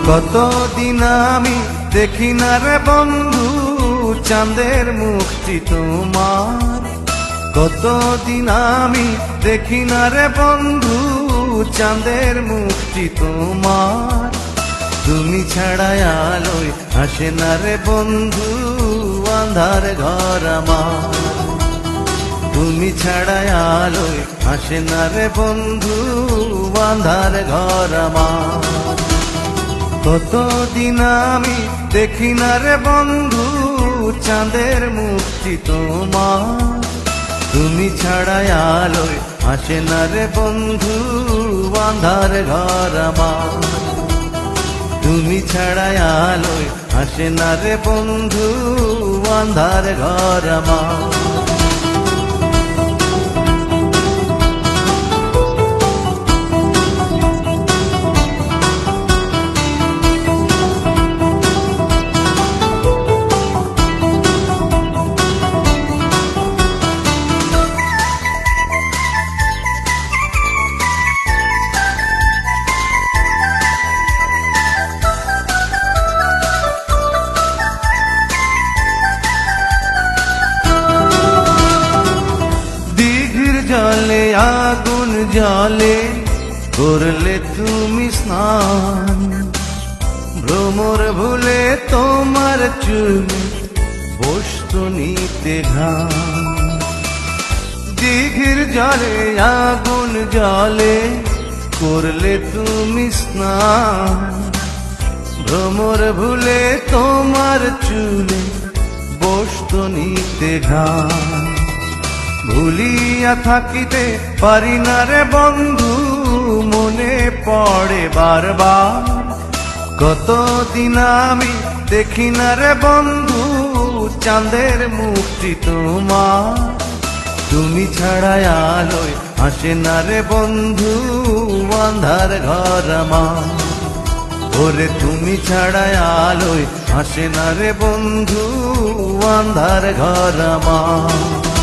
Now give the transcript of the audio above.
কতদিন আমি দেখি না রে বন্ধু চাঁদের মুখটি তোমার। কতদিন আমি দেখি না রে বন্ধু চাঁদের মুখটি তোমার। তুমি ছাড়া আলোয় হাসে না রে বন্ধু আঁধার ঘর আমার। তুমি ছাড়া আলোয় হাসে না রে বন্ধু আঁধার ঘর আমার। কতদিন আমি দেখি না রে বন্ধু চাঁদের মুখটি তোমার। তুমি ছাড়া আলোয় হাসে না রে বন্ধু আঁধার ঘর আমার। তুমি ছাড়া আলোয় হাসে না রে বন্ধু আঁধার ঘর আমার। জলে আগুন জলে করলে তুমি স্নান। ভ্রমর ভুলে তোমার চুলে বসতো নিতে ঘাম। দিঘির জলে আগুন জলে করলে তুমি স্নান। ভ্রমর ভুলে তোমার চুলে বসতো নিতে ঘাম। ভুলিয়া থাকিতে পারি না রে বন্ধু মনে পড়ে বারবার। কতদিন আমি দেখি না রে বন্ধু চাঁদের মুখটি তোমার। তুমি ছাড়া আলোয় হাসে না রে বন্ধু আঁধার ঘর আমার। ওরে তুমি ছাড়া আলোয় হাসে না রে বন্ধু আঁধার ঘর আমার।